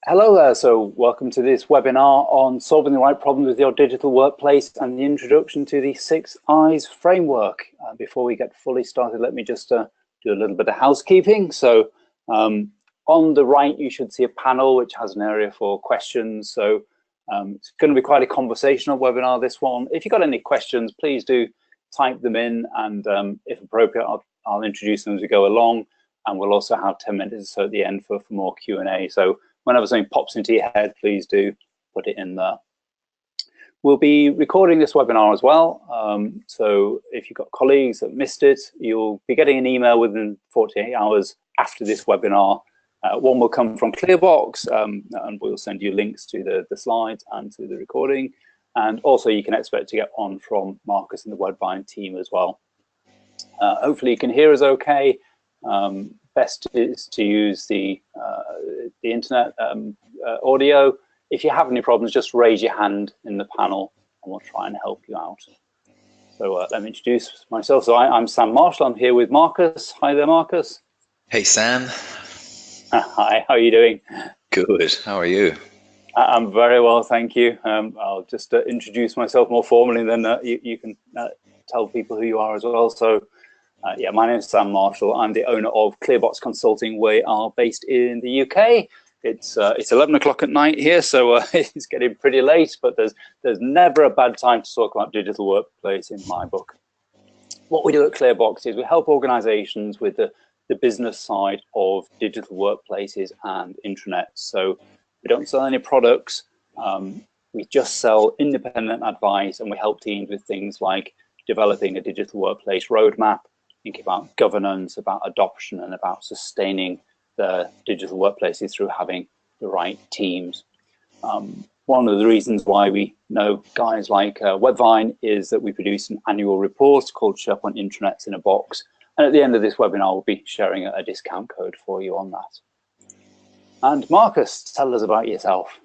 Hello there, so welcome to this webinar on solving the right problems with your digital workplace and the introduction to the 6 Eyes framework. Before we get fully started, let me just do a little bit of housekeeping. So on the right, you should see a panel which has an area for questions. So it's going to be quite a conversational webinar, this one. If you've got any questions, please do type them in, and if appropriate, I'll introduce them as we go along. And we'll also have 10 minutes or so at the end for more Q&A. So whenever something pops into your head, please do put it in there. We'll be recording this webinar as well. So if you've got colleagues that missed it, you'll be getting an email within 48 hours after this webinar. One will come from Clearbox, and we'll send you links to the slides and to the recording. And also you can expect to get one from Marcus and the Webvine team as well. Hopefully you can hear us okay. Best is to use the internet audio. If you have any problems, just raise your hand in the panel and we'll try and help you out. So let me introduce myself. So I'm Sam Marshall. I'm here with Marcus. Hi there, Marcus. Hey, Sam. Hi, how are you doing? Good. How are you? I'm very well, thank you. I'll just introduce myself more formally, and then you can tell people who you are as well. So yeah, my name is Sam Marshall. I'm the owner of Clearbox Consulting. We are based in the UK. It's 11 o'clock at night here, so it's getting pretty late, but there's never a bad time to talk about digital workplace in my book. What we do at Clearbox is we help organizations with the business side of digital workplaces and intranets. So we don't sell any products. We just sell independent advice, and we help teams with things like developing a digital workplace roadmap, thinking about governance, about adoption, and about sustaining the digital workplaces through having the right teams. One of the reasons why we know guys like Webvine is that we produce an annual report called SharePoint Intranets in a Box. And at the end of this webinar, we'll be sharing a discount code for you on that. And Marcus, tell us about yourself.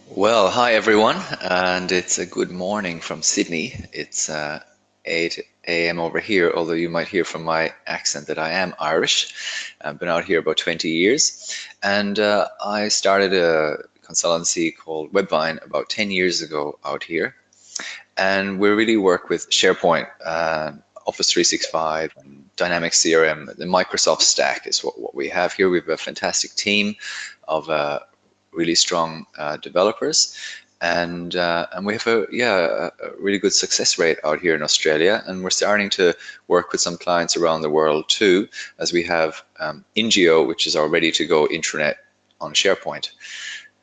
Well, hi everyone, and it's a good morning from Sydney. It's 8 a.m. over here, although you might hear from my accent that I am Irish. I've been out here about 20 years, and I started a consultancy called Webvine about 10 years ago out here, and we really work with SharePoint, Office 365, and Dynamics CRM. The Microsoft stack is what we have here. We have a fantastic team of really strong developers, and we have a really good success rate out here in Australia, and we're starting to work with some clients around the world too, as we have Ingeo, which is our ready-to-go intranet on SharePoint.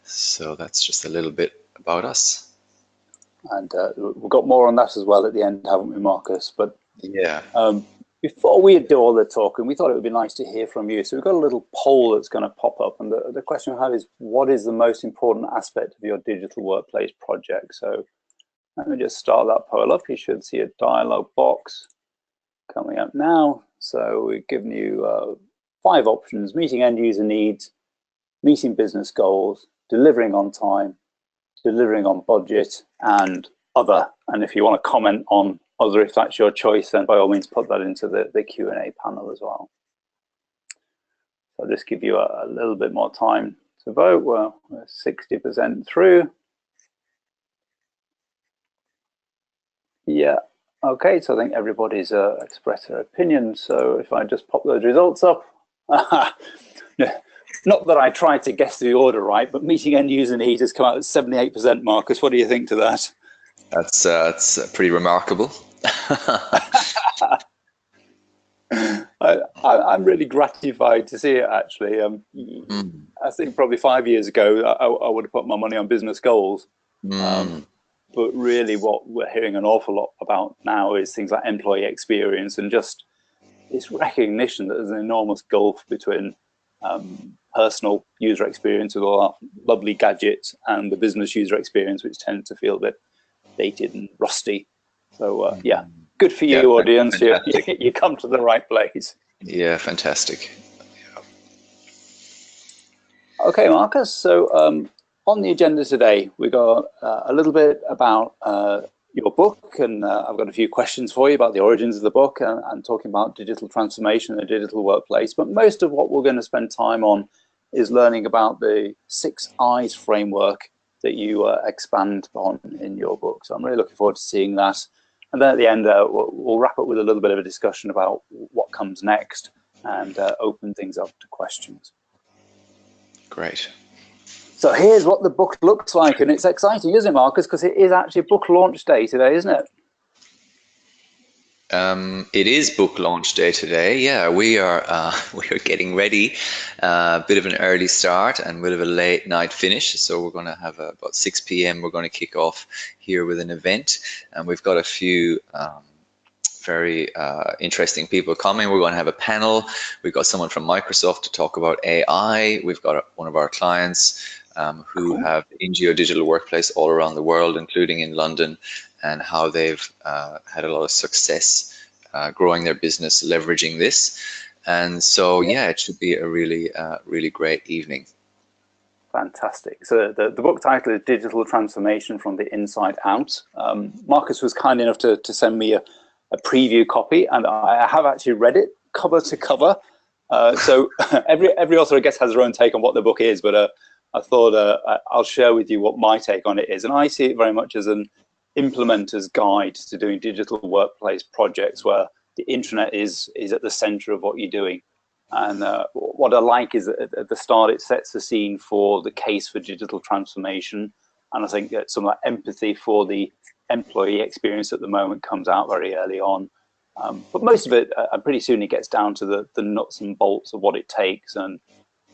So that's just a little bit about us. And we've got more on that as well at the end, haven't we, Marcus? But yeah. Before we do all the talking, we thought it would be nice to hear from you. So we've got a little poll that's going to pop up, and the question I have is, what is the most important aspect of your digital workplace project? So let me just start that poll up. You should see a dialog box coming up now. So we've given you 5 options: meeting end user needs, meeting business goals, delivering on time, delivering on budget, and other. And if you want to comment on other, if that's your choice, then by all means put that into the Q&A panel as well. So I'll just give you a little bit more time to vote. Well, we're 60% through. Yeah, okay, so I think everybody's expressed their opinion. So if I just pop those results up. Not that I tried to guess the order right, but meeting end user needs has come out at 78%, Marcus. What do you think to that? That's pretty remarkable. I'm really gratified to see it, actually. I think probably 5 years ago, I would have put my money on business goals. But really what we're hearing an awful lot about now is things like employee experience, and just this recognition that there's an enormous gulf between personal user experience with all our lovely gadgets and the business user experience, which tends to feel a bit dated and rusty. So yeah, good for you, audience. You come to the right place. Yeah, fantastic. Yeah. Okay, Marcus. So on the agenda today, we got a little bit about your book, and I've got a few questions for you about the origins of the book and talking about digital transformation and the digital workplace. But most of what we're going to spend time on is learning about the 6 Eyes framework that you expand on in your book. So I'm really looking forward to seeing that. And then at the end, we'll wrap up with a little bit of a discussion about what comes next and open things up to questions. Great. So here's what the book looks like, and it's exciting, isn't it, Marcus? Because it is actually book launch day today, isn't it? It is book launch day today. Yeah, we are getting ready. A bit of an early start and a bit of a late night finish. So we're going to have about 6 p.m. We're going to kick off here with an event, and we've got a few very interesting people coming. We're going to have a panel. We've got someone from Microsoft to talk about AI. We've got one of our clients who have NGO digital workplace all around the world, including in London, and how they've had a lot of success growing their business, leveraging this. And so, yeah, it should be a really, really great evening. Fantastic. So the book title is Digital Transformation from the Inside Out. Marcus was kind enough to send me a preview copy, and I have actually read it cover to cover. So every author, I guess, has their own take on what the book is, but I thought I'll share with you what my take on it is. And I see it very much as an implementer's guide to doing digital workplace projects where the intranet is at the center of what you're doing. And what I like is that at the start it sets the scene for the case for digital transformation, and I think that some of that empathy for the employee experience at the moment comes out very early on. But most of it, pretty soon it gets down to the nuts and bolts of what it takes. And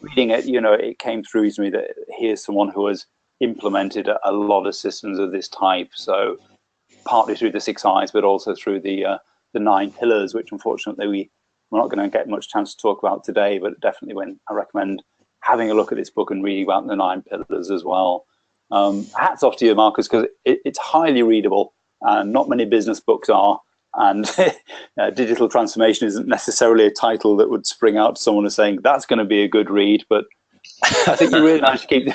reading it, it came through to me that here's someone who has implemented a lot of systems of this type. So partly through the 6 Eyes, but also through the 9 pillars, which unfortunately we're not going to get much chance to talk about today, but definitely I recommend having a look at this book and reading about the 9 pillars as well. Hats off to you, Marcus, because it's highly readable, and not many business books are. And digital transformation isn't necessarily a title that would spring out to someone as saying that's going to be a good read, but I think you really managed to keep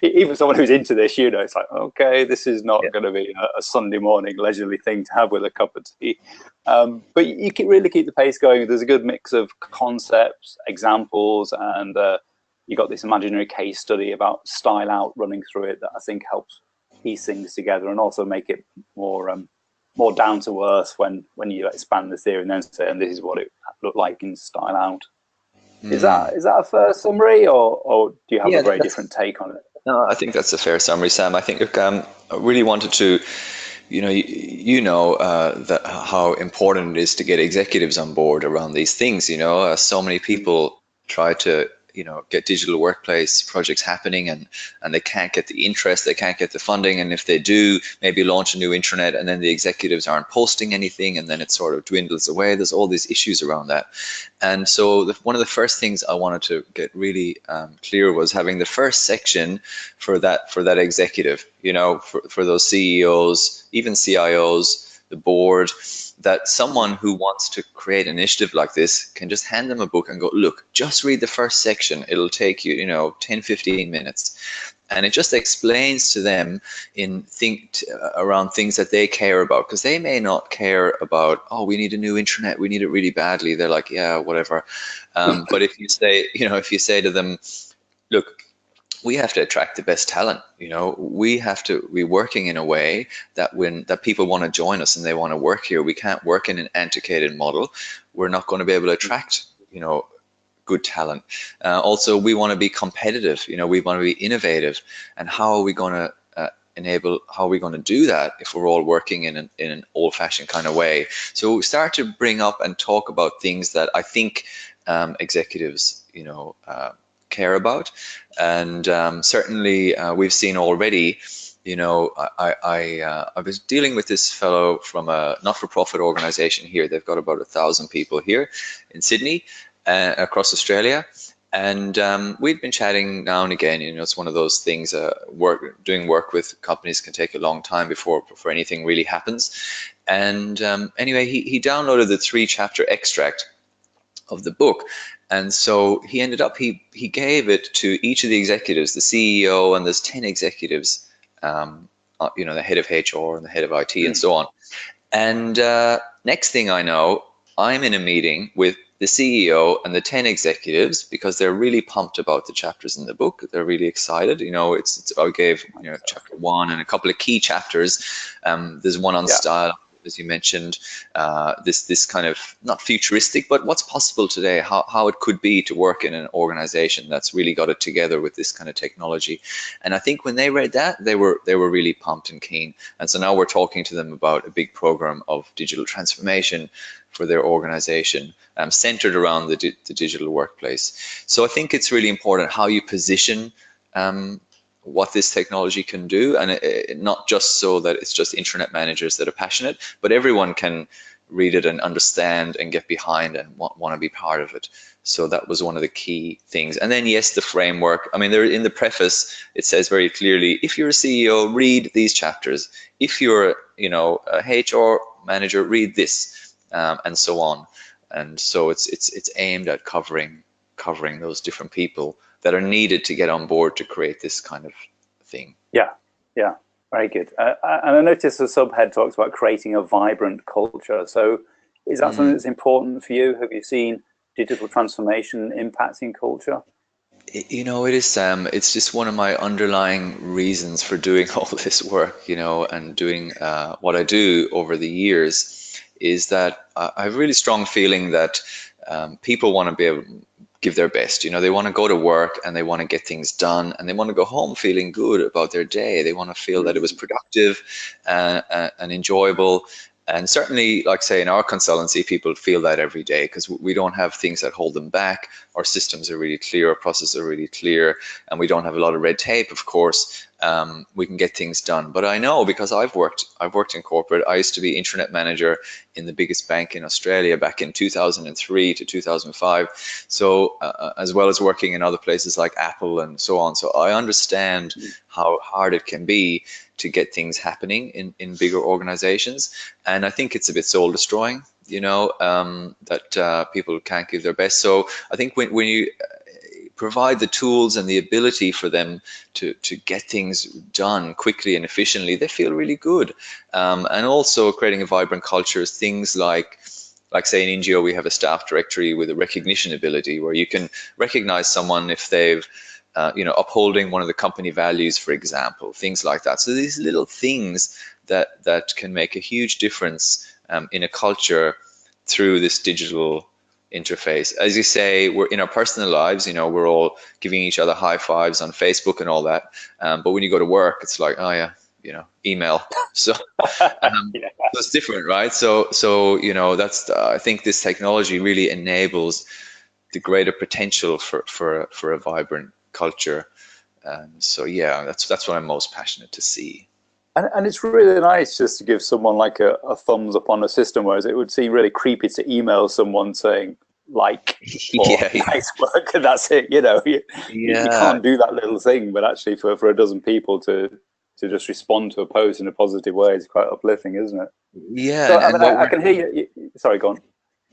even someone who's into this, it's like, okay, this is not going to be a Sunday morning leisurely thing to have with a cup of tea. But you can really keep the pace going. There's a good mix of concepts, examples, and you got this imaginary case study about style out running through it that I think helps piece things together and also make it more down to earth when you expand the theory and then say, and this is what it looked like in style out. Is that a fair summary, or do you have a very different take on it? No, I think that's a fair summary, Sam. I think I really wanted to, that how important it is to get executives on board around these things. So many people try to get digital workplace projects happening, and they can't get the interest, they can't get the funding, and if they do, maybe launch a new intranet and then the executives aren't posting anything, and then it sort of dwindles away. There's all these issues around that. And so one of the first things I wanted to get really clear was having the first section for that executive, for those CEOs, even CIOs, the board, that someone who wants to create an initiative like this can just hand them a book and go, look, just read the first section. It'll take you, 10, 15 minutes. And it just explains to them around things that they care about, because they may not care about, oh, we need a new intranet, we need it really badly. They're like, yeah, whatever. But if you say to them, look, we have to attract the best talent. We have to be working in a way that people want to join us and they want to work here. We can't work in an antiquated model. We're not going to be able to attract, good talent. Also, we want to be competitive. We want to be innovative. And how are we going to how are we going to do that if we're all working in an old-fashioned kind of way? So we start to bring up and talk about things that I think executives, care about. And certainly we've seen already, I was dealing with this fellow from a not-for-profit organization here. They've got about 1,000 people here in Sydney, across Australia. And we'd been chatting now and again. It's one of those things, doing work with companies can take a long time before anything really happens. And anyway, he downloaded the 3-chapter extract of the book. And so he ended up, he gave it to each of the executives, the CEO, and there's 10 executives, the head of HR and the head of IT and so on. And next thing I know, I'm in a meeting with the CEO and the 10 executives, because they're really pumped about the chapters in the book. They're really excited. You know, I gave, you know, chapter 1 and a couple of key chapters. There's one on style, as you mentioned, this kind of not futuristic, but what's possible today, how it could be to work in an organization that's really got it together with this kind of technology. And I think when they read that, they were really pumped and keen. And so now we're talking to them about a big program of digital transformation for their organization, centered around the digital workplace. So I think it's really important how you position what this technology can do, and not just so that it's just intranet managers that are passionate, but everyone can read it and understand and get behind and want to be part of it. So that was one of the key things. And then, yes, the framework. I mean, there in the preface, it says very clearly, if you're a CEO, read these chapters. If you're, you know, a HR manager, read this. And so on. And so it's aimed at covering those different people that are needed to get on board to create this kind of thing. Yeah, very good. And I noticed the subhead talks about creating a vibrant culture. So is that something that's important for you? Have you seen digital transformation impacting culture? You know, it is, it's just one of my underlying reasons for doing all this work, you know, and doing what I do over the years, is that I have a really strong feeling that people want to be able to give their best. You know, they want to go to work and they want to get things done, and they want to go home feeling good about their day. They want to feel that it was productive and enjoyable. And certainly, like say in our consultancy, people feel that every day because we don't have things that hold them back. Our systems are really clear, our processes are really clear, and we don't have a lot of red tape, of course. We can get things done. But I know, because I've worked in corporate. I used to be intranet manager in the biggest bank in Australia back in 2003 to 2005. So as well as working in other places like Apple and so on. So I understand how hard it can be to get things happening in bigger organizations. And I think it's a bit soul destroying, you know, that people can't give their best. So I think when you provide the tools and the ability for them to get things done quickly and efficiently, they feel really good. And also creating a vibrant culture is things like say in NGO, we have a staff directory with a recognition ability where you can recognize someone if they've you know, upholding one of the company values, for example, things like that. So these little things that can make a huge difference in a culture through this digital interface. As you say, we're in our personal lives, you know, we're all giving each other high fives on Facebook and all that. But when you go to work, it's like, oh yeah, you know, email. So, so it's different, right? So you know, that's I think this technology really enables the greater potential for a vibrant culture. So yeah, that's what I'm most passionate to see. And it's really nice just to give someone like a thumbs up on a system, whereas it would seem really creepy to email someone saying like or nice work, and that's it. You know, you can't do that little thing, but actually for a dozen people to just respond to a post in a positive way is quite uplifting, isn't it? Yeah, so, I can hear you. Sorry, go on.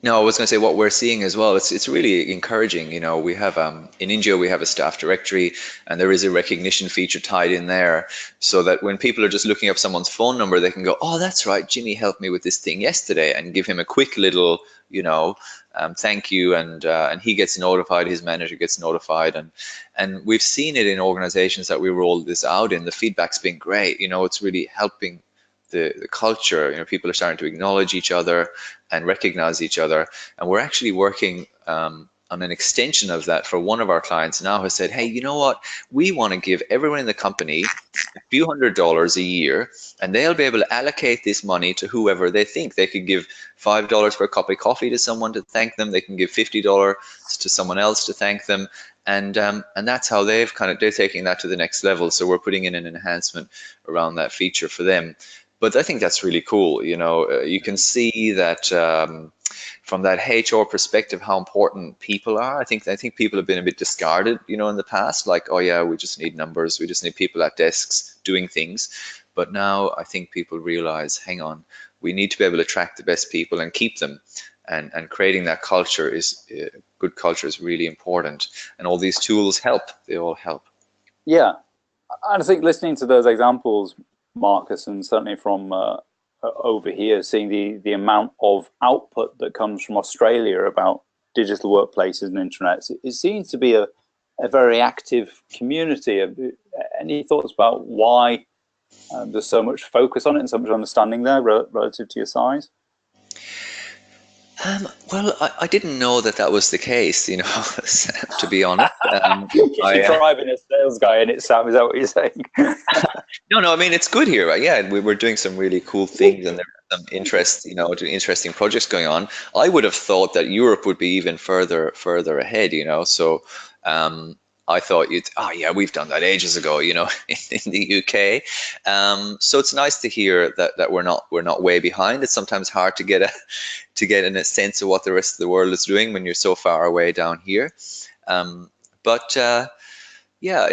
No, I was going to say what we're seeing as well. It's really encouraging. You know, we have in India we have a staff directory, and there is a recognition feature tied in there, so that when people are just looking up someone's phone number, they can go, "Oh, that's right, Jimmy helped me with this thing yesterday," and give him a quick little, you know, thank you, and he gets notified, his manager gets notified, and we've seen it in organizations that we rolled this out in. The feedback's been great. You know, it's really helping the culture. You know, people are starting to acknowledge each other and recognize each other, and we're actually working on an extension of that for one of our clients now. Has said, hey, you know what, we want to give everyone in the company a few $100s a year, and they'll be able to allocate this money to whoever they think. They could give $5 for a cup of coffee to someone to thank them. They can give $50 to someone else to thank them. And that's how they're taking that to the next level. So we're putting in an enhancement around that feature for them. But I think that's really cool. You know, you can see that from that HR perspective, how important people are. I think people have been a bit discarded, you know, in the past. Like, oh yeah, we just need numbers. We just need people at desks doing things. But now I think people realize, hang on, we need to be able to attract the best people and keep them. And creating that culture is good culture is really important. And all these tools help. They all help. Yeah, and I think listening to those examples, Marcus, and certainly from over here, seeing the amount of output that comes from Australia about digital workplaces and intranets, it seems to be a very active community. Any thoughts about why there's so much focus on it and so much understanding there relative to your size? Well, I didn't know that that was the case, you know, to be honest. You're driving a sales guy in it, Sam, is that what you're saying? No, I mean, it's good here, right? Yeah, we're doing some really cool things and there are some interesting projects going on. I would have thought that Europe would be even further ahead, you know, so I thought yeah, we've done that ages ago, you know, in the UK. So it's nice to hear that we're not way behind. It's sometimes hard to get in a sense of what the rest of the world is doing when you're so far away down here. But yeah,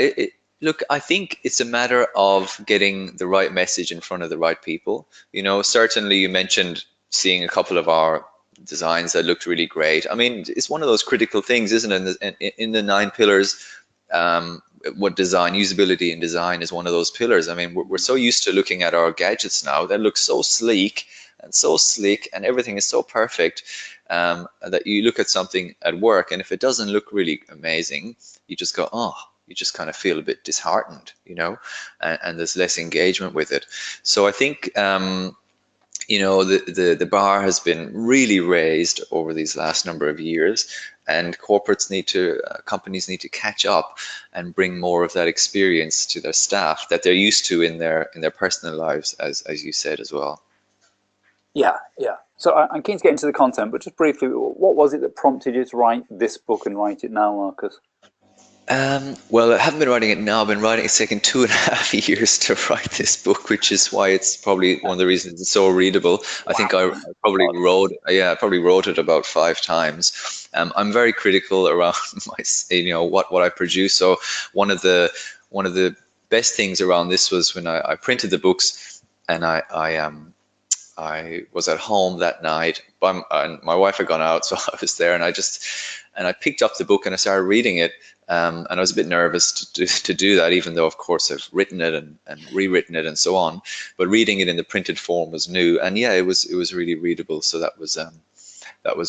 look, I think it's a matter of getting the right message in front of the right people. You know, certainly you mentioned seeing a couple of our designs that looked really great. I mean, it's one of those critical things, isn't it? In the 9 pillars, what design, usability and design is one of those pillars. I mean, we're so used to looking at our gadgets now that look so sleek and so slick and everything is so perfect, that you look at something at work and if it doesn't look really amazing, you just go, oh, you just kind of feel a bit disheartened, you know, and there's less engagement with it. So I think, you know, the bar has been really raised over these last number of years, and companies need to catch up and bring more of that experience to their staff that they're used to in their personal lives, as you said as well. Yeah. So I'm keen to get into the content, but just briefly, what was it that prompted you to write this book and write it now, Marcus? Well, I haven't been writing it now. I've been writing. It's taken 2.5 years to write this book, which is why it's probably one of the reasons it's so readable. I think I probably wrote it about 5 times. I'm very critical around what I produce. So one of the best things around this was when I printed the books, and I was at home that night, and my wife had gone out, so I was there, and I picked up the book and I started reading it. And I was a bit nervous to do that, even though, of course, I've written it and rewritten it and so on. But reading it in the printed form was new, and yeah, it was really readable. So that was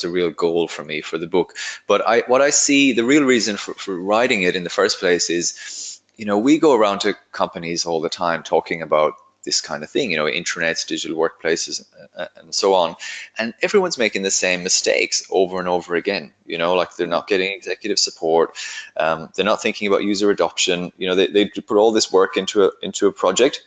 a real goal for me for the book. But what I see, the real reason for writing it in the first place is, you know, we go around to companies all the time talking about this kind of thing, you know, intranets, digital workplaces, and so on. And everyone's making the same mistakes over and over again, you know, like they're not getting executive support. They're not thinking about user adoption. You know, they put all this work into a project,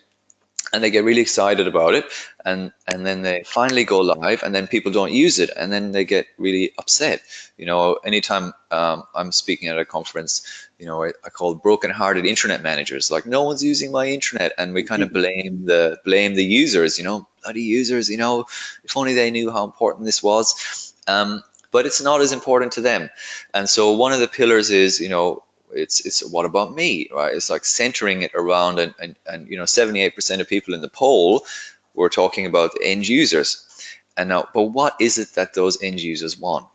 and they get really excited about it, and then they finally go live, and then people don't use it, and then they get really upset. You know, anytime I'm speaking at a conference, you know, I call broken-hearted intranet managers, like, no one's using my intranet, and we kind of blame the users, you know, bloody users, you know, if only they knew how important this was. But it's not as important to them. And so one of the pillars is, you know, it's what about me, right? It's like centering it around, and you know, 78% of people in the poll were talking about the end users. And now, but what is it that those end users want?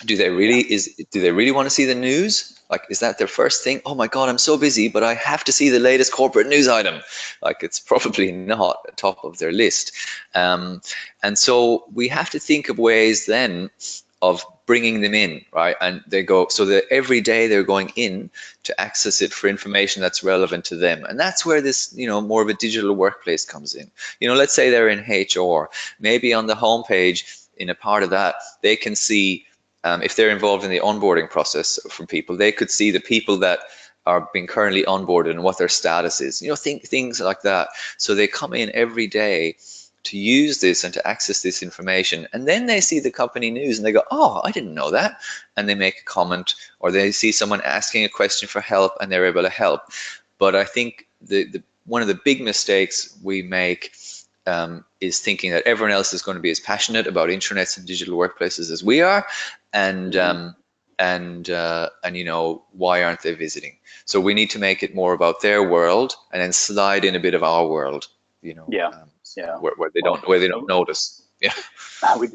Do they really want to see the news? Like, is that their first thing? Oh my God, I'm so busy, but I have to see the latest corporate news item. Like, it's probably not at the top of their list. And so we have to think of ways then of bringing them in, right? And they go, so that every day they're going in to access it for information that's relevant to them. And that's where this, you know, more of a digital workplace comes in. You know, let's say they're in HR, maybe on the homepage, in a part of that, they can see, if they're involved in the onboarding process from people, they could see the people that are being currently onboarded and what their status is, you know, things like that. So they come in every day to use this and to access this information, and then they see the company news and they go, oh, I didn't know that, and they make a comment, or they see someone asking a question for help and they're able to help. But I think one of the big mistakes we make is thinking that everyone else is going to be as passionate about intranets and digital workplaces as we are, and you know, why aren't they visiting? So we need to make it more about their world and then slide in a bit of our world, you know. Where they don't notice. Yeah.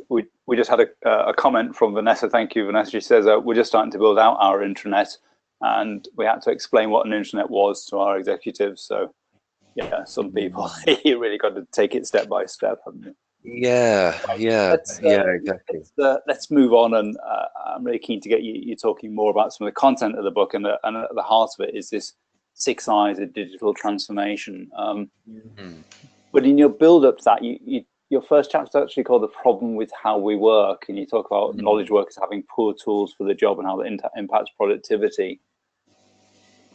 We just had a comment from Vanessa. Thank you, Vanessa. She says we're just starting to build out our intranet, and we had to explain what an intranet was to our executives. So yeah, some people you really got to take it step by step, haven't you? Yeah, Right. yeah, yeah, exactly. Let's move on, and I'm really keen to get you talking more about some of the content of the book, and at the heart of it is this six eyes of digital transformation. Mm, But in your build up to that, your first chapter is actually called "The Problem with How We Work," and you talk about mm. knowledge workers having poor tools for the job and how that impacts productivity.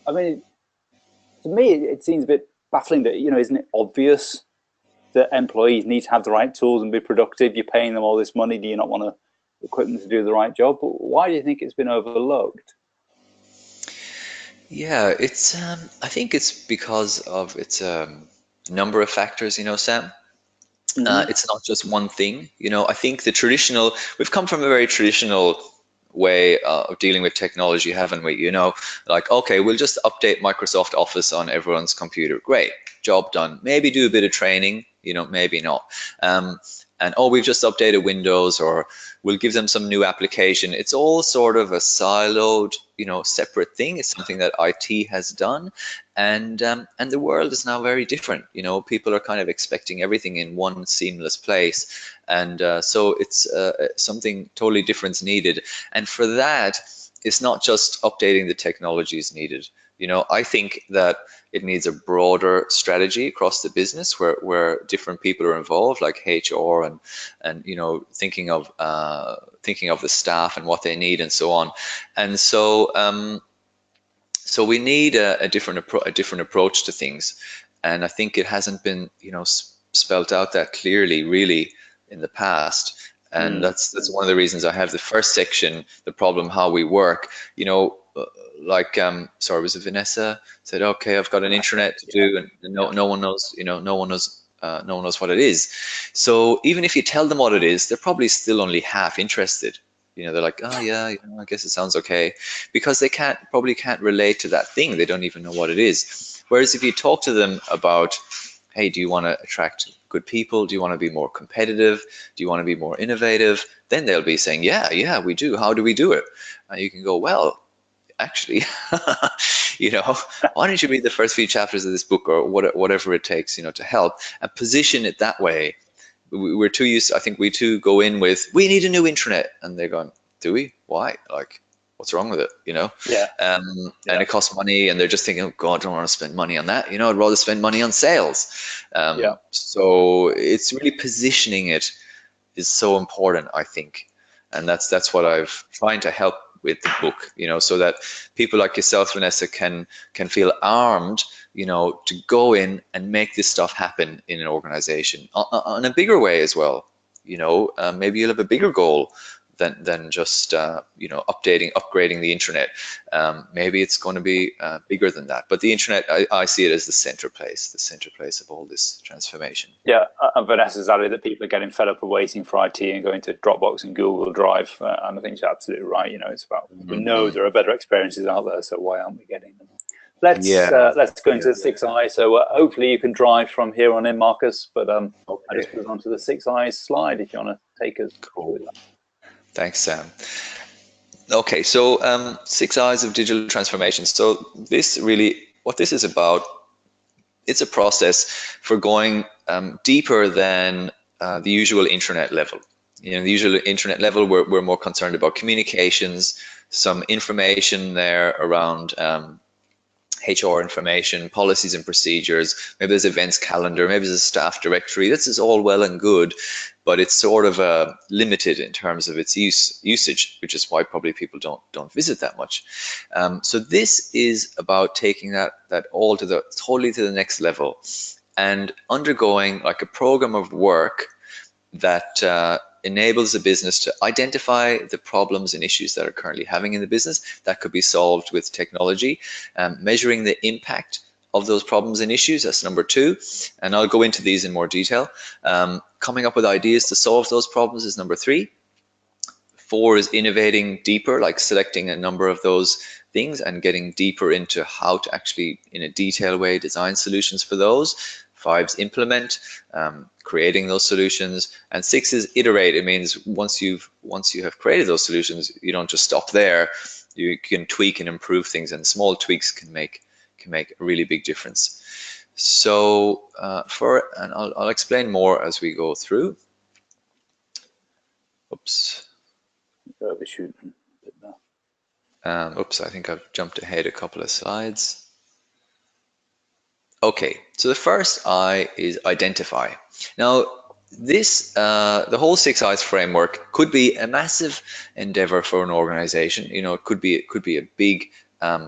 I mean, to me, it seems a bit baffling that, isn't it obvious that employees need to have the right tools and be productive? You're paying them all this money. Do you not want to equip them to do the right job? But why do you think it's been overlooked? Yeah, I think it's because of its number of factors, Sam. Mm-hmm. It's not just one thing. I think we've come from a very traditional way of dealing with technology, haven't we? Like, okay, we'll just update Microsoft Office on everyone's computer. Great, job done. Maybe do a bit of training, maybe not. Um, and oh, we've just updated Windows, or we'll give them some new application. It's all sort of a siloed, separate thing. It's something that IT has done, and the world is now very different. People are kind of expecting everything in one seamless place, and so it's something totally different is needed. And for that, it's not just updating the technologies needed. I think that it needs a broader strategy across the business where different people are involved, like HR and thinking of the staff and what they need and so on. And so we need a different approach to things, and I think it hasn't been spelt out that clearly really in the past. And Mm. that's one of the reasons I have the first section, the problem how we work. Like sorry, was it Vanessa said, okay, I've got an Vanessa, intranet to yeah, do, and yeah, no one knows, no one knows what it is. So even if you tell them what it is, they're probably still only half interested. They're like, oh yeah, I guess it sounds okay, because they probably can't relate to that thing. They don't even know what it is. Whereas if you talk to them about, hey, do you want to attract good people? Do you want to be more competitive? Do you want to be more innovative? Then they'll be saying, yeah, we do. How do we do it? And you can go, well, actually, you know, why don't you read the first few chapters of this book, or whatever it takes, to help, and position it that way. We're too used, I think we too go in with, we need a new intranet, and they're going, do we? Why? Like, what's wrong with it? yeah, And yeah, it costs money, and they're just thinking, oh God, I don't want to spend money on that. I'd rather spend money on sales. yeah. So it's really positioning it is so important, I think. And that's what I've trying to help with the book, so that people like yourself, Vanessa, can feel armed, to go in and make this stuff happen in an organization on a bigger way as well. Maybe you'll have a bigger goal than just upgrading the internet. Maybe it's going to be bigger than that. But the internet, I see it as the center place of all this transformation. Yeah, and Vanessa's added that people are getting fed up of waiting for IT and going to Dropbox and Google Drive, and I think she's absolutely right. It's about, we know Mm-hmm. there are better experiences out there, so why aren't we getting them? Yeah. Let's go into Yeah. the six eyes. So hopefully you can drive from here on in, Marcus. But I Okay. just move on to the six eyes slide if you want to take us through Cool. that. Thanks, Sam. Okay, so six eyes of digital transformation. So what this is about, it's a process for going deeper than the usual internet level. The usual internet level, we're more concerned about communications, some information there around HR information, policies and procedures. Maybe there's events calendar, maybe there's a staff directory. This is all well and good, but it's sort of limited in terms of its usage, which is why probably people don't visit that much. So this is about taking that all totally to the next level, and undergoing like a program of work that enables the business to identify the problems and issues that are currently having in the business that could be solved with technology, measuring the impact of those problems and issues, that's number two, and I'll go into these in more detail. Coming up with ideas to solve those problems is number three. Four is innovating deeper, like selecting a number of those things and getting deeper into how to actually, in a detailed way, design solutions for those. Five is implement, creating those solutions. And six is iterate. It means once you have created those solutions, you don't just stop there. You can tweak and improve things, and small tweaks can make a really big difference. So and I'll explain more as we go through. Oops. Overshooting a bit there. Oops, I think I've jumped ahead a couple of slides. Okay, so the first I is identify. Now, this the whole 6 I's framework could be a massive endeavor for an organization. You know, it could be a big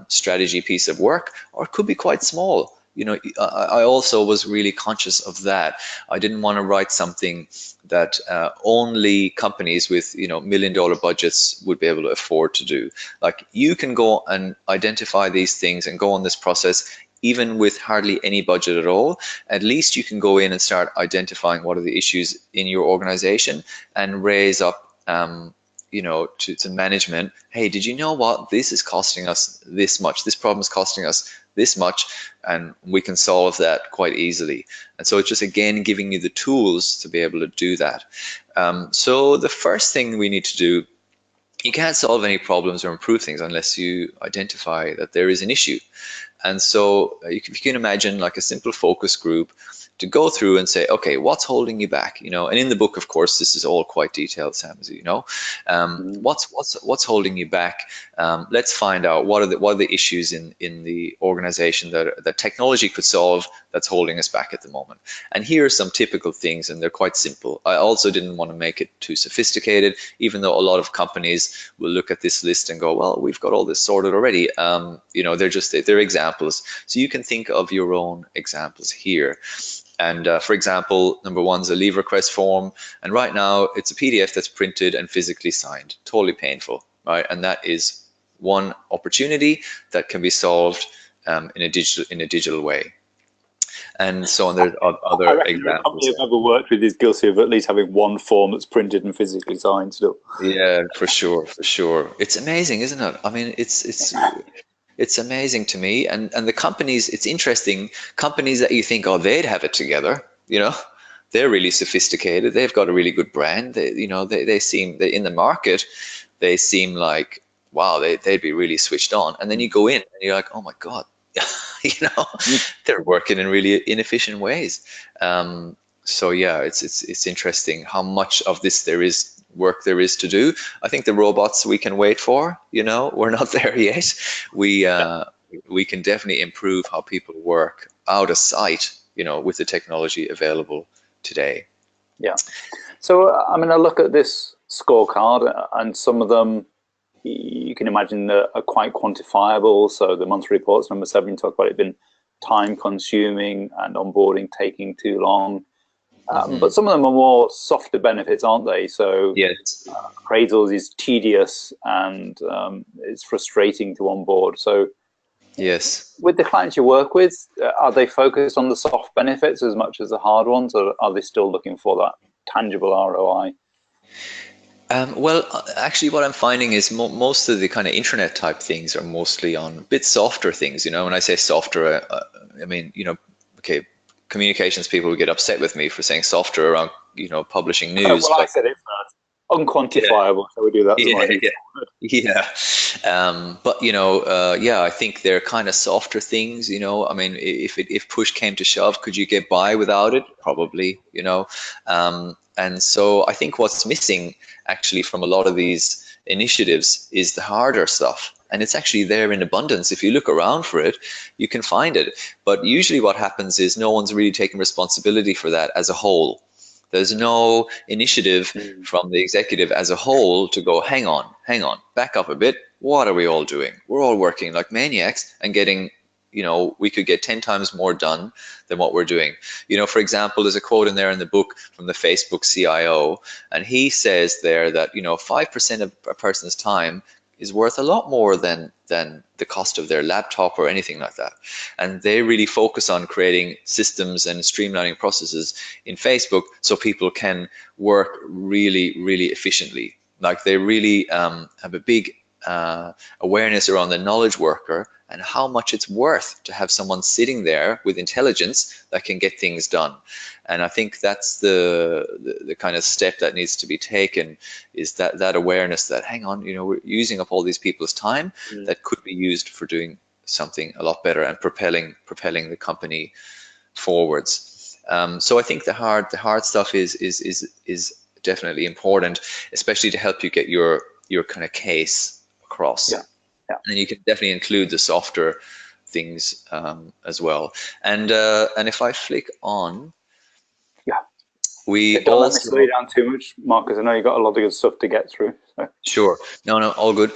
strategy piece of work, or it could be quite small. You know, I also was really conscious of that. I didn't want to write something that only companies with, you know, $1 million budgets would be able to afford to do. Like, you can go and identify these things and go on this process even with hardly any budget at all. At least you can go in and start identifying what are the issues in your organization and raise up you know, to management, hey, did you know what? This is costing us this much. This problem is costing us this much, and we can solve that quite easily. And so it's just, again, giving you the tools to be able to do that. So the first thing we need to do, you can't solve any problems or improve things unless you identify that there is an issue. And so if you can imagine like a simple focus group to go through and say, okay, what's holding you back? You know, and in the book, of course, this is all quite detailed, Sam, as you know. What's holding you back? Let's find out what are the issues in the organization that technology could solve that's holding us back at the moment. And here are some typical things, and they're quite simple. I also didn't want to make it too sophisticated, even though a lot of companies will look at this list and go, well, we've got all this sorted already. You know, they're examples. So you can think of your own examples here. And for example, number one is a leave request form. And right now it's a PDF that's printed and physically signed, totally painful, right? And that is one opportunity that can be solved in a digital way. And so on, there's other examples. I've ever worked with is guilty of at least having one form that's printed and physically signed still. Yeah, for sure, for sure. It's amazing, isn't it? I mean, it's amazing to me. And the companies, it's interesting, companies that you think, oh, they'd have it together, you know, they're really sophisticated. They've got a really good brand. They seem, in the market, they seem like, wow, they'd be really switched on. And then you go in and you're like, oh my God, you know, they're working in really inefficient ways. So yeah, it's interesting how much of this work there is to do. I think the robots we can wait for, you know, we're not there yet. We can definitely improve how people work out of sight, you know, with the technology available today. Yeah. So I mean, I look at this scorecard, and some of them you can imagine are quite quantifiable. So the monthly reports, number 7, talk about it being time consuming and onboarding taking too long. But some of them are more softer benefits, aren't they? So yes, appraisals is tedious and it's frustrating to onboard. So yes, with the clients you work with, are they focused on the soft benefits as much as the hard ones, or are they still looking for that tangible ROI? Well, actually, what I'm finding is most of the kind of internet type things are mostly on a bit softer things. You know, when I say softer, I mean, you know, okay, communications people would get upset with me for saying softer around, you know, publishing news. Well, I said it first. Unquantifiable. Yeah. So we do that. But you know, yeah, I think they're kind of softer things. You know, I mean, if push came to shove, could you get by without it? Probably. You know, and so I think what's missing actually from a lot of these initiatives is the harder stuff. And it's actually there in abundance. If you look around for it, you can find it. But usually what happens is no one's really taking responsibility for that as a whole. There's no initiative from the executive as a whole to go, hang on, back up a bit. What are we all doing? We're all working like maniacs and getting, you know, we could get 10 times more done than what we're doing. You know, for example, there's a quote in there in the book from the Facebook CIO, and he says there that, you know, 5% of a person's time is worth a lot more than the cost of their laptop or anything like that. And they really focus on creating systems and streamlining processes in Facebook so people can work really, really efficiently. Like they really have a big awareness around the knowledge worker and how much it's worth to have someone sitting there with intelligence that can get things done. And I think that's the kind of step that needs to be taken, is that awareness that, hang on, you know, we're using up all these people's time that could be used for doing something a lot better and propelling the company forwards. So I think the hard stuff is definitely important, especially to help you get your kind of case across. Yeah. Yeah. And you can definitely include the softer things as well. And if I flick on, Yeah. we Don't let me slow also, you down too much, Marcus. I know you've got a lot of good stuff to get through. So. sure, no, all good.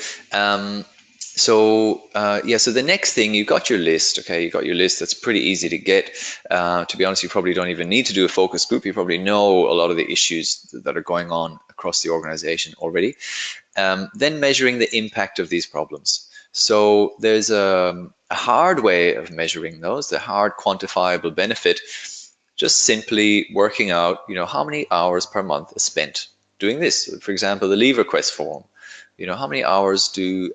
So the next thing, you got your list, okay? You got your list. That's pretty easy to get. To be honest, you probably don't even need to do a focus group. You probably know a lot of the issues that are going on across the organization already. Then measuring the impact of these problems. So there's a hard way of measuring those, the hard quantifiable benefit, just simply working out, how many hours per month is spent doing this. For example, the leave request form. How many hours do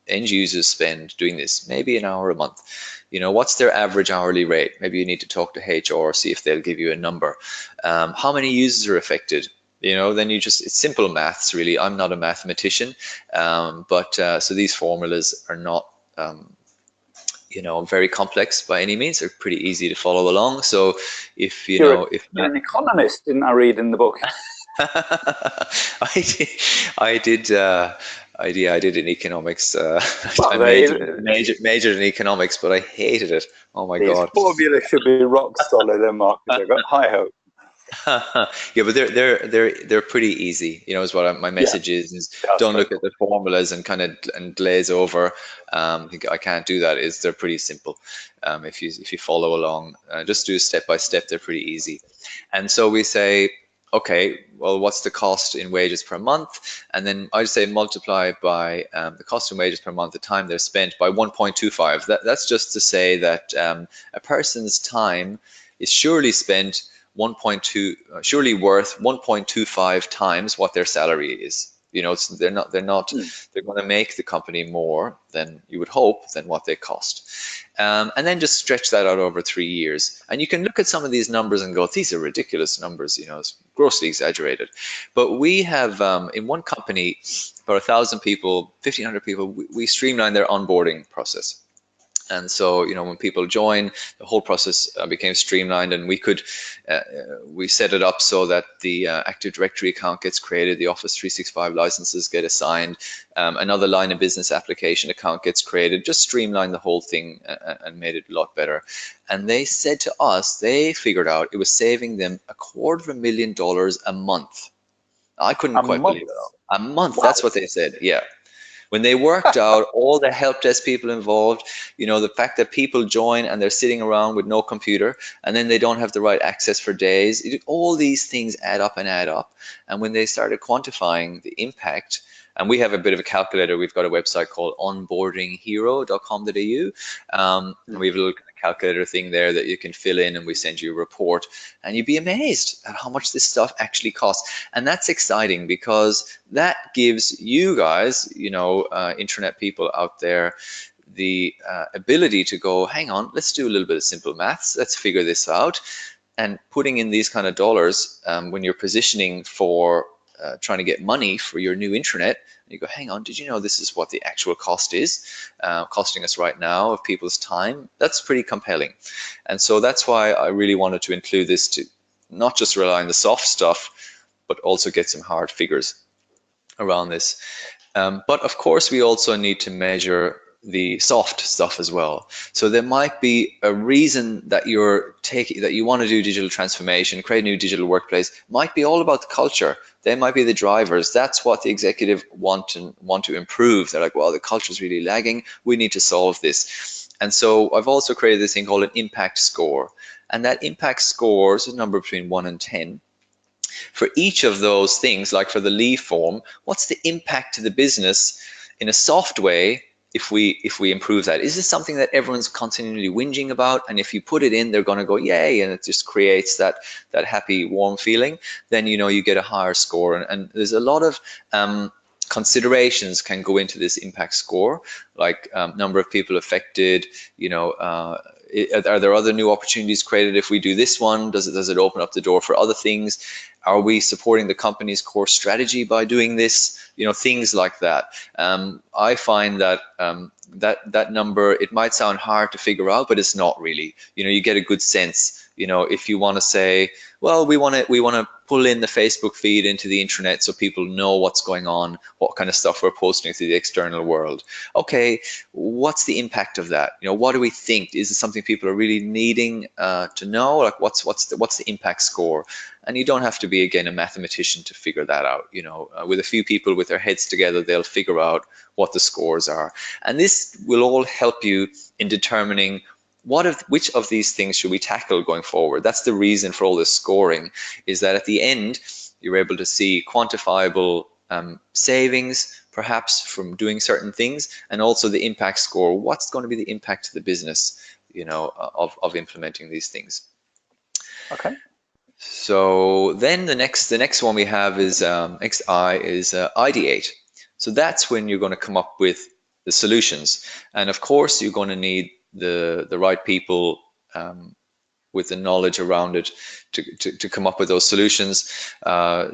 end users spend doing this? Maybe an hour a month. What's their average hourly rate? Maybe you need to talk to HR, see if they'll give you a number. How many users are affected? Then it's simple maths, really. I'm not a mathematician, but so these formulas are not, very complex by any means. They're pretty easy to follow along. So if You're an economist, didn't I read in the book? I did in economics. Well, I majored in economics, but I hated it. Oh my these God. formulas should be rock solid, then, Marcus. I've got high hope. Yeah, but they're pretty easy. Is what my message is don't look at the formulas and kind of glaze over. I can't do that. They're pretty simple. If you follow along, just do step by step. They're pretty easy. And so we say, okay, well, what's the cost in wages per month? And then I'd say multiply by the cost in wages per month, the time they're spent, by 1.25. That's just to say that a person's time is surely spent surely worth 1.25 times what their salary is. They're going to make the company more than you would hope than what they cost. And then just stretch that out over 3 years. And you can look at some of these numbers and go, these are ridiculous numbers, it's grossly exaggerated. But we have, in one company, about 1,000 people, 1,500 people, we streamlined their onboarding process. And so, when people join, the whole process became streamlined, and we set it up so that the Active Directory account gets created, the Office 365 licenses get assigned, another line of business application account gets created, just streamlined the whole thing and made it a lot better. And they said to us, they figured out it was saving them $250,000 a month. I couldn't quite believe it. A month, wow. That's what they said, yeah. When they worked out all the help desk people involved, the fact that people join and they're sitting around with no computer, and then they don't have the right access for days, all these things add up. And when they started quantifying the impact, and we have a bit of a calculator, we've got a website called onboardinghero.com.au, and we have a little calculator thing there that you can fill in, and we send you a report, and you'd be amazed at how much this stuff actually costs. And that's exciting, because that gives you guys, internet people out there, the ability to go, hang on, let's do a little bit of simple maths, let's figure this out. And putting in these kind of dollars when you're positioning for trying to get money for your new intranet, and you go, hang on, did you know this is what the actual cost is costing us right now of people's time? That's pretty compelling. And so that's why I really wanted to include this, to not just rely on the soft stuff, but also get some hard figures around this. But of course, we also need to measure the soft stuff as well. So there might be a reason that you want to do digital transformation, create a new digital workplace. Might be all about the culture. They might be the drivers. That's what the executive want to improve. They're like, well, the culture is really lagging. We need to solve this. And so I've also created this thing called an impact score. And that impact score is a number between 1 and 10. For each of those things, like for the leave form, what's the impact to the business in a soft way if we improve that? Is this something that everyone's continually whinging about? And if you put it in, they're going to go, yay, and it just creates that happy, warm feeling. Then, you get a higher score. And there's a lot of considerations can go into this impact score, like number of people affected, are there other new opportunities created if we do this one? Does it open up the door for other things? Are we supporting the company's core strategy by doing this? Things like that. I find that that number, it might sound hard to figure out, but it's not really. You get a good sense. If you want to say, well, we want to pull in the Facebook feed into the intranet so people know what's going on, what kind of stuff we're posting to the external world. Okay, what's the impact of that? You know, what do we think? Is it something people are really needing to know? Like, what's the impact score? And you don't have to be, again, a mathematician to figure that out. You know, with a few people with their heads together, they'll figure out what the scores are. And this will all help you in determining which of these things should we tackle going forward. That's the reason for all this scoring, is that at the end, you're able to see quantifiable savings, perhaps from doing certain things, and also the impact score. What's going to be the impact to the business, you know, of implementing these things? Okay. So then the next one we have is XI is ideate. So that's when you're going to come up with the solutions, and of course you're going to need the right people with the knowledge around it to come up with those solutions.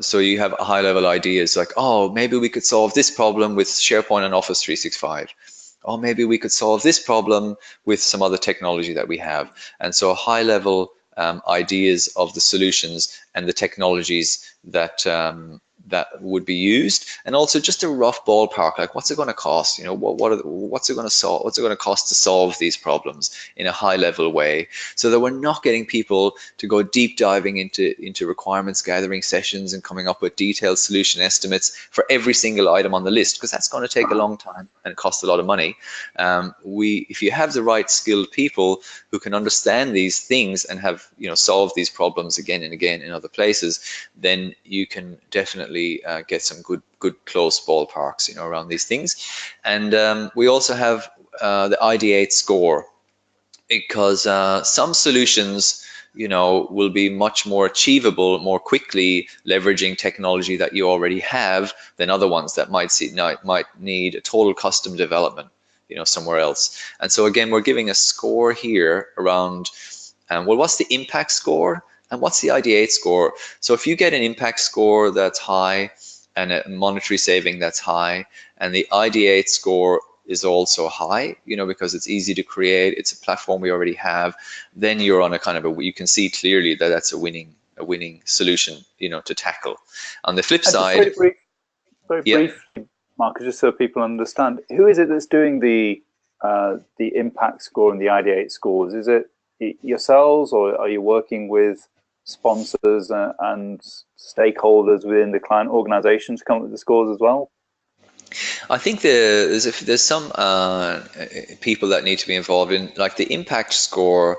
So you have high level ideas like, oh, maybe we could solve this problem with SharePoint and Office 365. Or maybe we could solve this problem with some other technology that we have. And so high level ideas of the solutions and the technologies that that would be used, and also just a rough ballpark, like what's it going to cost? You know, what's it going to solve? What's it going to cost to solve these problems in a high level way, so that we're not getting people to go deep diving into requirements gathering sessions and coming up with detailed solution estimates for every single item on the list, because that's going to take a long time and cost a lot of money. If you have the right skilled people who can understand these things and have, you know, solved these problems again and again in other places, then you can definitely get some good close ballparks, you know, around these things. And we also have the ideate score, because some solutions, you know, will be much more achievable more quickly leveraging technology that you already have than other ones that might need a total custom development, you know, somewhere else. And so again, we're giving a score here around well, what's the impact score and what's the ideate score? So if you get an impact score that's high and a monetary saving that's high, and the ideate score is also high, you know, because it's easy to create, it's a platform we already have, then you're on a kind of you can see clearly that that's a winning solution, you know, to tackle. On the flip side, very brief, Marcus, just so people understand, who is it that's doing the impact score and the ideate scores? Is it yourselves, or are you working with sponsors and stakeholders within the client organization to come up with the scores as well? I think there's some people that need to be involved in, like, the impact score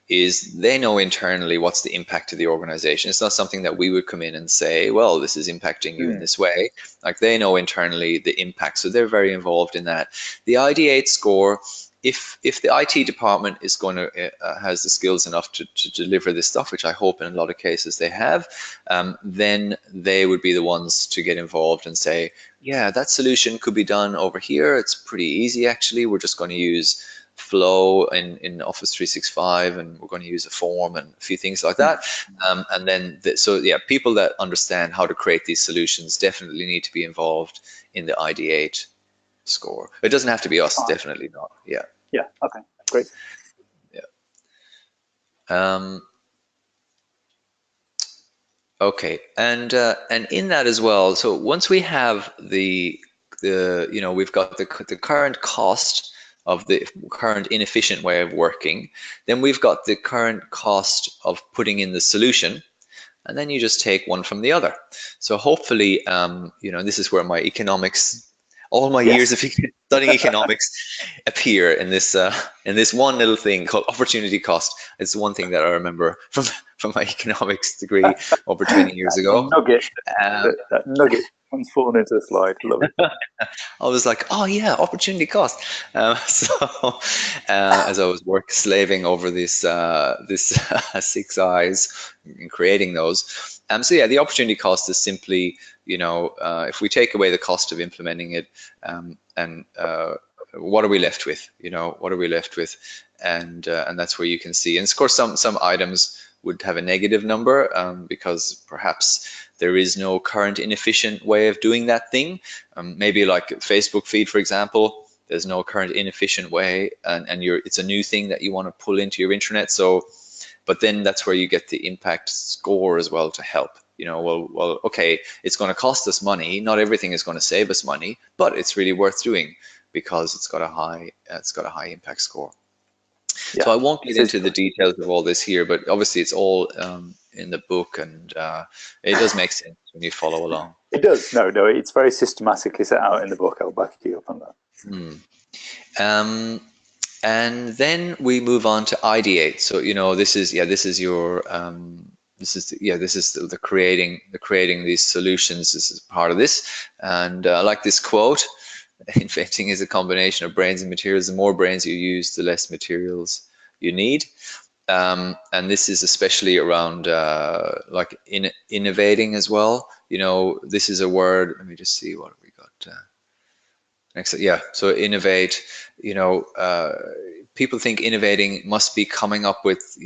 is they know internally what's the impact to the organization. It's not something that we would come in and say, well, this is impacting you in this way. Like, they know internally the impact, so they're very involved in that. The ideate score, if the IT department is going to has the skills enough to deliver this stuff, which I hope in a lot of cases they have, then they would be the ones to get involved and say, yeah, that solution could be done over here. It's pretty easy, actually. We're just going to use Flow in Office 365, and we're going to use a form and a few things like that. And then, so yeah, people that understand how to create these solutions definitely need to be involved in the ideate score. It doesn't have to be us, definitely not. Yeah. Yeah. Okay. Great. Yeah. Okay, and in that as well. So once we have the you know, we've got the current cost of the current inefficient way of working, then we've got the current cost of putting in the solution, and then you just take one from the other. So hopefully, you know, this is where my economics, all my years of studying economics appear in this one little thing called opportunity cost. It's one thing that I remember from my economics degree over 20 years ago. That nugget transformed into a slide. Love it. I was like, oh yeah, opportunity cost. So as I was slaving over this 6 eyes in creating those. So yeah, the opportunity cost is simply, you know, if we take away the cost of implementing it, and what are we left with? You know, what are we left with? And that's where you can see. And of course, some items would have a negative number because perhaps there is no current inefficient way of doing that thing. Maybe like Facebook feed, for example, there's no current inefficient way, and it's a new thing that you want to pull into your intranet. So, but then that's where you get the impact score as well to help. well, okay, it's going to cost us money. Not everything is going to save us money, but it's really worth doing because it's got a high impact score. Yeah, so I won't get into the details of all this here, but obviously it's all in the book, and it does make sense when you follow along. It does. No, it's very systematically set out in the book. I'll back you up on that. And then we move on to ideate. So this is the creating these solutions. This is part of this, and I like this quote: "Inventing is a combination of brains and materials. The more brains you use, the less materials you need." And this is especially around like innovating as well. This is a word. Let me just see what we got. So innovate. People think innovating must be coming up with